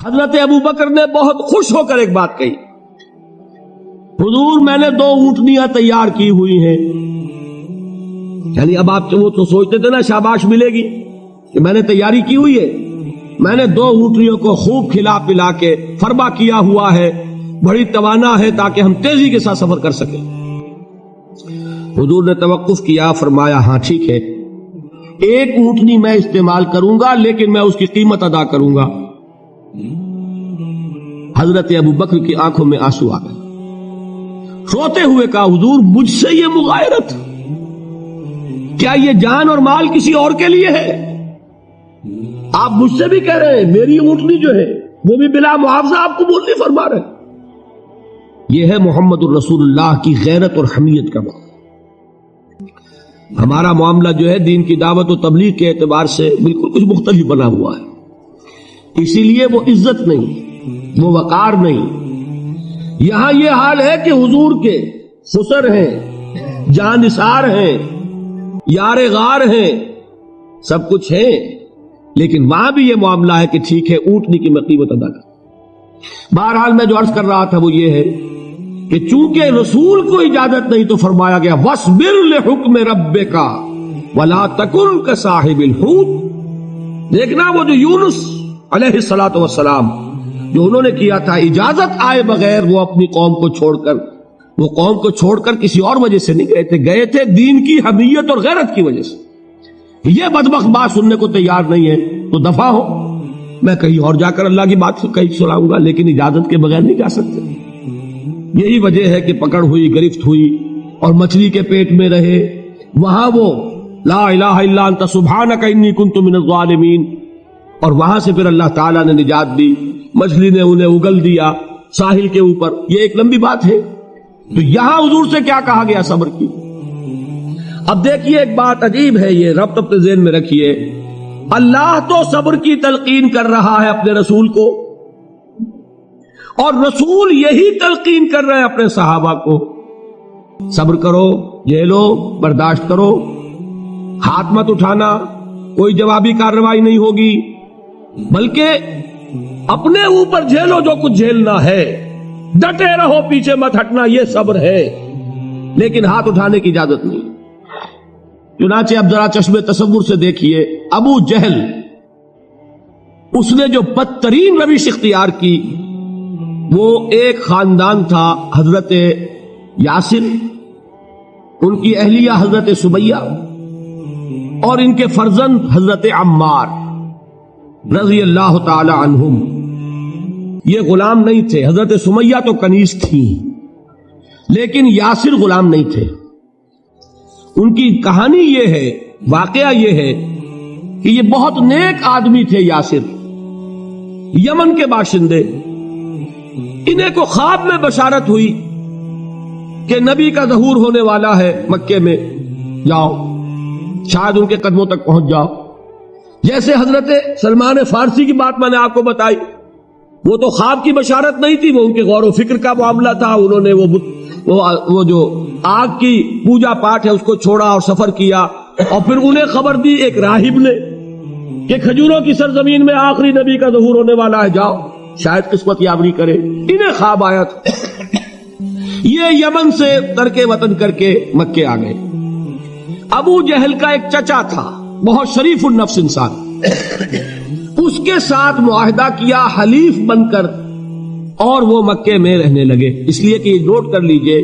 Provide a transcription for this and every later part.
حضرت ابو بکر نے بہت خوش ہو کر ایک بات کہی، حضور میں نے 2 اونٹنیاں تیار کی ہوئی ہیں. یعنی اب آپ وہ تو سوچتے تھے نا شاباش ملے گی کہ میں نے تیاری کی ہوئی ہے، میں نے 2 اونٹنیوں کو خوب کھلا پلا کے فربا کیا ہوا ہے، بڑی توانا ہے تاکہ ہم تیزی کے ساتھ سفر کر سکیں. حضور نے توقف کیا، فرمایا ہاں ٹھیک ہے، 1 اونٹنی میں استعمال کروں گا لیکن میں اس کی قیمت ادا کروں گا. حضرت ابو بکر کی آنکھوں میں آنسو آ گئے، روتے ہوئے کہا حضور مجھ سے یہ مغایرت، کیا یہ جان اور مال کسی اور کے لیے ہے؟ آپ مجھ سے بھی کہہ رہے ہیں میری اونٹنی جو ہے وہ بھی بلا معاوضہ آپ قبول نہیں فرما رہے. یہ ہے محمد الرسول اللہ کی غیرت اور حمیت کا معاملہ. ہمارا معاملہ جو ہے دین کی دعوت و تبلیغ کے اعتبار سے بالکل کچھ مختلف بنا ہوا ہے. اسی لیے وہ عزت نہیں، وہ وقار نہیں. یہاں یہ حال ہے کہ حضور کے خسر ہیں، جان نثار ہیں، یار غار ہیں، سب کچھ ہے، لیکن وہاں بھی یہ معاملہ ہے کہ ٹھیک ہے اونٹنی کی میں قیمت ادا کر. بہرحال میں جو عرض کر رہا تھا وہ یہ ہے کہ چونکہ رسول کو اجازت نہیں تو فرمایا گیا وَاصْبِرْ لِحُکْمِ رَبِّكَ وَلَا تَكُنْ كَصَاحِبِ الْحُوتِ. دیکھنا وہ جو یونس علیہ الصلوۃ والسلام جو انہوں نے کیا تھا، اجازت آئے بغیر وہ اپنی قوم کو چھوڑ کر کسی اور وجہ سے نہیں گئے تھے دین کی حمیت اور غیرت کی وجہ سے. یہ بدبخت بات سننے کو تیار نہیں ہے تو دفع ہو، میں کہیں اور جا کر اللہ کی بات کہیں سناؤں گا، لیکن اجازت کے بغیر نہیں جا سکتے. یہی وجہ ہے کہ پکڑ ہوئی، گرفت ہوئی اور مچھلی کے پیٹ میں رہے. وہاں وہ لا الہ الا انت سبحانک انی کنت من الظالمین، اور وہاں سے پھر اللہ تعالیٰ نے نجات دی، مچھلی نے انہیں اگل دیا ساحل کے اوپر. یہ ایک لمبی بات ہے. تو یہاں حضور سے کیا کہا گیا؟ صبر کی. اب دیکھیے ایک بات عجیب ہے، یہ ربط اپنے ذہن میں رکھیے. اللہ تو صبر کی تلقین کر رہا ہے اپنے رسول کو، اور رسول یہی تلقین کر رہے ہیں اپنے صحابہ کو. صبر کرو، جھیلو، برداشت کرو، ہاتھ مت اٹھانا، کوئی جوابی کارروائی نہیں ہوگی، بلکہ اپنے اوپر جھیلو جو کچھ جھیلنا ہے، ڈٹے رہو، پیچھے مت ہٹنا، یہ صبر ہے. لیکن ہاتھ اٹھانے کی اجازت نہیں. چنانچہ اب ذرا چشم تصور سے دیکھیے، ابو جہل اس نے جو بدترین روش اختیار کی وہ ایک خاندان تھا حضرت یاسر، ان کی اہلیہ حضرت سمیہ اور ان کے فرزند حضرت عمار رضی اللہ تعالی عنہم. یہ غلام نہیں تھے، حضرت سمیہ تو کنیز تھی لیکن یاسر غلام نہیں تھے. ان کی کہانی یہ ہے، واقعہ یہ ہے کہ یہ بہت نیک آدمی تھے. یاسر یمن کے باشندے، انہیں کو خواب میں بشارت ہوئی کہ نبی کا ظہور ہونے والا ہے مکے میں، جاؤ شاید ان کے قدموں تک پہنچ جاؤ. جیسے حضرت سلمان فارسی کی بات میں نے آپ کو بتائی، وہ تو خواب کی بشارت نہیں تھی، وہ ان کے غور و فکر کا معاملہ تھا. انہوں نے وہ جو آگ کی پوجا پاٹ ہے اس کو چھوڑا اور سفر کیا، اور پھر انہیں خبر دی ایک راہب نے کہ کھجوروں کی سرزمین میں آخری نبی کا ظہور ہونے والا ہے، جاؤ شاید قسمت یابری کرے. انہیں خواب آیا تھا. یہ یمن سے ترک وطن کر کے مکے آ گئے. ابو جہل کا ایک چچا تھا، بہت شریف النفس انسان، اس کے ساتھ معاہدہ کیا حلیف بن کر، اور وہ مکے میں رہنے لگے. اس لیے کہ یہ نوٹ کر لیجئے،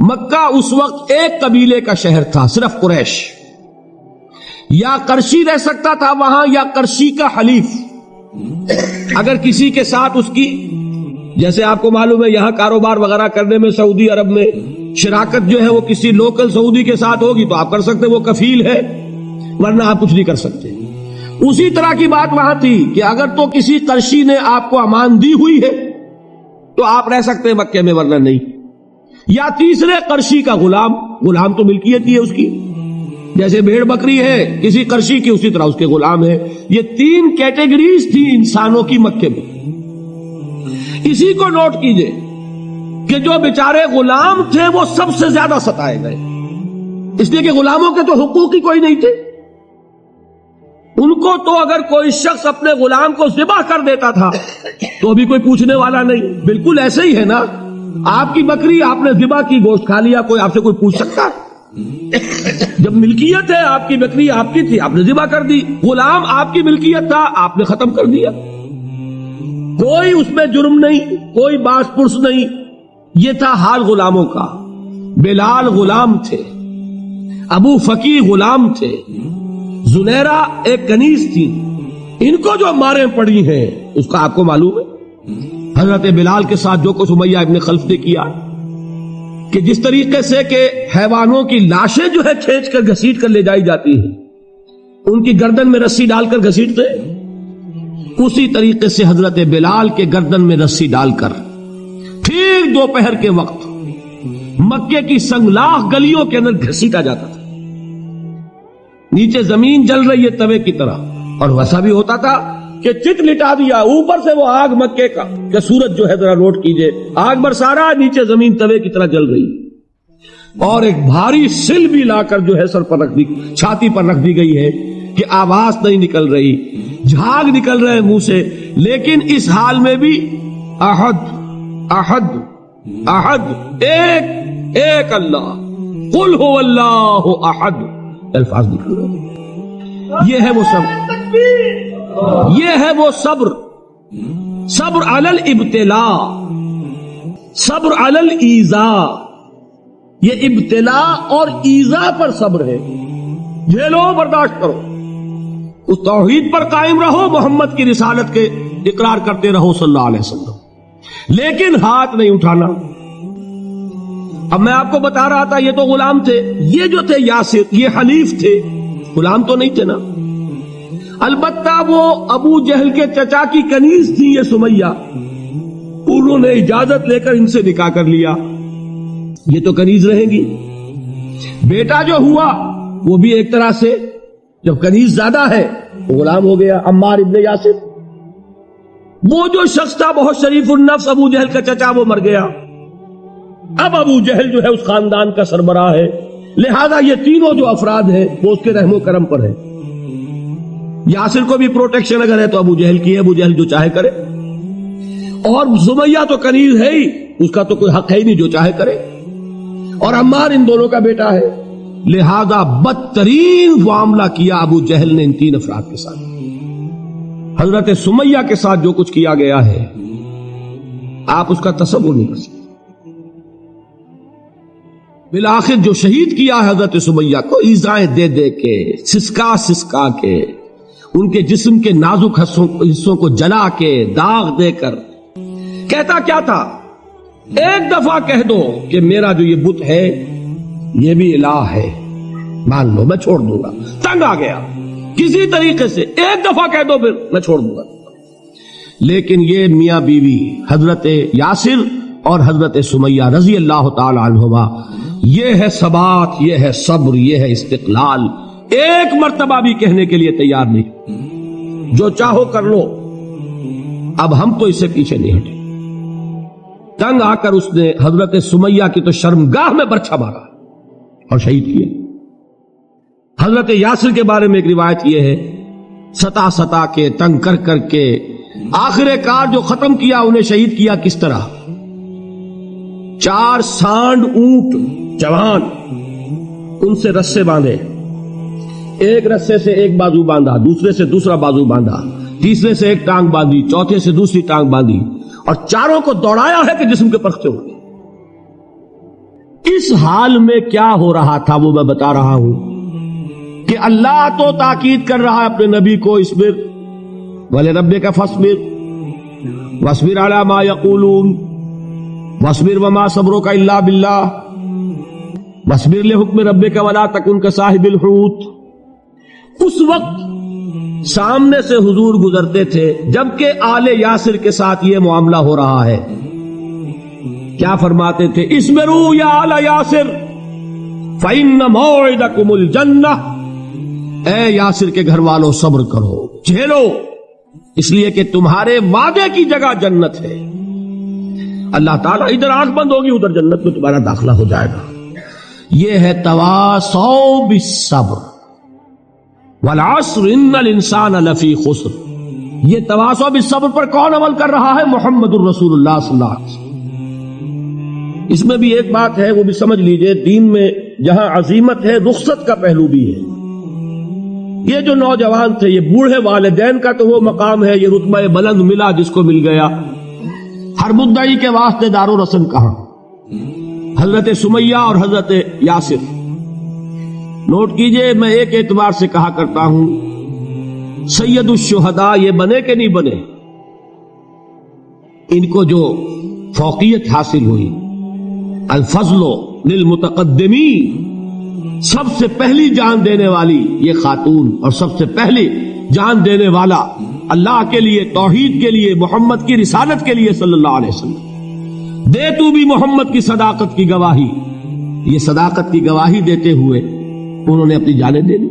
مکہ اس وقت ایک قبیلے کا شہر تھا، صرف قریش. یا قرشی رہ سکتا تھا وہاں یا قرشی کا حلیف. اگر کسی کے ساتھ اس کی، جیسے آپ کو معلوم ہے یہاں کاروبار وغیرہ کرنے میں سعودی عرب میں شراکت جو ہے وہ کسی لوکل سعودی کے ساتھ ہوگی تو آپ کر سکتے، وہ کفیل ہے، ورنہ آپ کچھ نہیں کر سکتے. اسی طرح کی بات وہاں تھی کہ اگر تو کسی قرشی نے آپ کو امان دی ہوئی ہے تو آپ رہ سکتے ہیں مکے میں، ورنہ نہیں. یا تیسرے قرشی کا غلام تو ملکیت ہی ہے اس کی، جیسے بھیڑ بکری ہے کسی قرشی کی اسی طرح اس کے غلام ہے. یہ 3 کیٹیگریز تھی انسانوں کی مکے میں. اسی کو نوٹ کیجئے کہ جو بیچارے غلام تھے وہ سب سے زیادہ ستائے گئے، اس لیے کہ غلاموں کے تو حقوق ہی کوئی نہیں تھے. ان کو تو اگر کوئی شخص اپنے غلام کو ذبح کر دیتا تھا تو بھی کوئی پوچھنے والا نہیں. بالکل ایسے ہی ہے نا. آپ کی بکری آپ نے ذبح کی, گوشت کھا لیا, کوئی آپ سے کوئی پوچھ سکتا؟ جب ملکیت ہے, آپ کی بکری آپ کی تھی, آپ نے ذبح کر دی. غلام آپ کی ملکیت تھا, آپ نے ختم کر دیا. کوئی اس میں جرم نہیں, کوئی باس پرس نہیں. یہ تھا حال غلاموں کا. بلال غلام تھے, ابو فقی غلام تھے, زنیرہ ایک کنیز تھی. ان کو جو ماریں پڑی ہیں اس کا آپ کو معلوم ہے. حضرت بلال کے ساتھ جو کچھ امیہ ابن خلف نے کیا, کہ جس طریقے سے کہ حیوانوں کی لاشیں جو ہے کھینچ کر گھسیٹ کر لے جائی جاتی ہیں, ان کی گردن میں رسی ڈال کر گھسیٹتے, اسی طریقے سے حضرت بلال کے گردن میں رسی ڈال کر ٹھیک دوپہر کے وقت مکے کی سنگلاخ گلیوں کے اندر گھسیٹا جاتا تھا. نیچے زمین جل رہی ہے توے کی طرح, اور ویسا بھی ہوتا تھا کہ چت لٹا دیا, اوپر سے وہ آگ مکے کا کہ سورج جو ہے ذرا نوٹ کیجئے, آگ برسا رہا, نیچے زمین توے کی طرح جل رہی, اور ایک بھاری سل بھی لا کر جو ہے سر پر رکھ دی, چھاتی پر رکھ دی گئی ہے کہ آواز نہیں نکل رہی, جھاگ نکل رہے منہ سے. لیکن اس حال میں بھی احد احد احد, ایک ایک اللہ, قل هو اللہ احد, الفاظ نکل رہے. یہ ہے وہ صبر, یہ ہے وہ صبر. صبر علی الابتلاء, صبر علی الایذاء. یہ ابتلاء اور ایذاء پر صبر ہے. جھیلو, برداشت کرو, اس توحید پر قائم رہو, محمد کی رسالت کے اقرار کرتے رہو صلی اللہ علیہ وسلم, لیکن ہاتھ نہیں اٹھانا. اب میں آپ کو بتا رہا تھا یہ تو غلام تھے, یہ جو تھے یاسر یہ حلیف تھے, غلام تو نہیں تھے نا. البتہ وہ ابو جہل کے چچا کی کنیز تھی یہ سمیہ, انہوں نے اجازت لے کر ان سے نکاح کر لیا. یہ تو کنیز رہیں گی. بیٹا جو ہوا وہ بھی ایک طرح سے جب کنیز زیادہ ہے وہ غلام ہو گیا, عمار ابن یاسر. وہ جو شخص تھا بہت شریف النفس ابو جہل کا چچا, وہ مر گیا. اب ابو جہل جو ہے اس خاندان کا سربراہ ہے, لہذا یہ تینوں جو افراد ہیں وہ اس کے رحم و کرم پر ہے. یاسر کو بھی پروٹیکشن اگر ہے تو ابو جہل کی ہے, ابو جہل جو چاہے کرے, اور سمیہ تو کنیز ہے ہی, اس کا تو کوئی حق ہے ہی نہیں, جو چاہے کرے. اور عمار ان دونوں کا بیٹا ہے, لہذا بدترین معاملہ کیا ابو جہل نے ان تین افراد کے ساتھ. حضرت سمیہ کے ساتھ جو کچھ کیا گیا ہے آپ اس کا تصور نہیں کر سکتے. بالآخر جو شہید کیا ہے حضرت سمیہ کو, ایذائیں دے دے کے, سسکا سسکا کے, ان کے جسم کے نازک حصوں کو جلا کے, داغ دے کر. کہتا کیا تھا, ایک دفعہ کہہ دو کہ میرا جو یہ بت ہے یہ بھی الہ ہے, مان لو میں چھوڑ دوں گا. تنگ آ گیا, کسی طریقے سے ایک دفعہ کہہ دو پھر میں چھوڑ دوں گا. لیکن یہ میاں بیوی حضرت یاسر اور حضرت سمیہ رضی اللہ تعالی عنہما, یہ ہے ثبات, یہ ہے صبر, یہ ہے استقلال. ایک مرتبہ بھی کہنے کے لیے تیار نہیں, جو چاہو کر لو, اب ہم تو اس سے پیچھے نہیں ہٹے. تنگ آ کر اس نے حضرت سمیہ کی تو شرمگاہ میں برچھا مارا اور شہید کیا. حضرت یاسر کے بارے میں ایک روایت یہ ہے, ستا ستا کے, تنگ کر کر کے, آخر کار جو ختم کیا انہیں شہید کیا کس طرح, 4 سانڈ اونٹ جوان, ان سے رسے باندھے, ایک رسے سے ایک بازو باندھا, دوسرے سے دوسرا بازو باندھا, تیسرے سے ایک ٹانگ باندھی, چوتھے سے دوسری ٹانگ باندھی, اور چاروں کو دوڑایا ہے کہ جسم کے پرختے ہو. اس حال میں کیا ہو رہا تھا وہ میں بتا رہا ہوں کہ اللہ تو تاکید کر رہا ہے اپنے نبی کو, اصبر وَلِرَبِّكَ فَاصْبِرْ وَاصْبِرْ عَلَى مَا يَقُولُونَ وَاصْبِرْ وَمَا صَبْرُكَ إِلَّا بِاللَّهِ وَاصْبِرْ لِحُكْمِ رَبِّكَ وَلَا تَكُنْ كَصَاحِبِ الْحُوتِ. اس وقت سامنے سے حضور گزرتے تھے جبکہ آل یاسر کے ساتھ یہ معاملہ ہو رہا ہے. کیا فرماتے تھے, اصبروا یا آل یاسر فَإِنَّ مَوْعِدَكُمُ الْجَنَّةُ, اے یاسر کے گھر والوں صبر کرو, جھیلو, اس لیے کہ تمہارے وعدے کی جگہ جنت ہے. اللہ تعالیٰ ادھر آنکھ بند ہوگی ادھر جنت میں تمہارا داخلہ ہو جائے گا. یہ ہے تواصوا بالصبر. والعصر ان الانسان لفی خسر. یہ تواصع بالصبر پر کون عمل کر رہا ہے؟ محمد الرسول اللہ صلی اللہ علیہ وسلم. اس میں بھی ایک بات ہے، وہ بھی سمجھ لیجئے، دین میں جہاں عظیمت ہے رخصت کا پہلو بھی ہے. یہ جو نوجوان تھے، یہ بوڑھے والدین کا تو وہ مقام ہے، یہ رتبہ بلند ملا جس کو مل گیا. ہر مدعی کے واسطے دار و رسن کہاں؟ حضرت سمیہ اور حضرت یاسر. نوٹ کیجئے، میں ایک اعتبار سے کہا کرتا ہوں سید الشہداء یہ بنے کہ نہیں بنے، ان کو جو فوقیت حاصل ہوئی، الفضل للمتقدمین، سب سے پہلی جان دینے والی یہ خاتون اور سب سے پہلی جان دینے والا اللہ کے لیے، توحید کے لیے، محمد کی رسالت کے لیے صلی اللہ علیہ وسلم. دے تو بھی محمد کی صداقت کی گواہی. یہ صداقت کی گواہی دیتے ہوئے انہوں نے اپنی جانیں دے دی.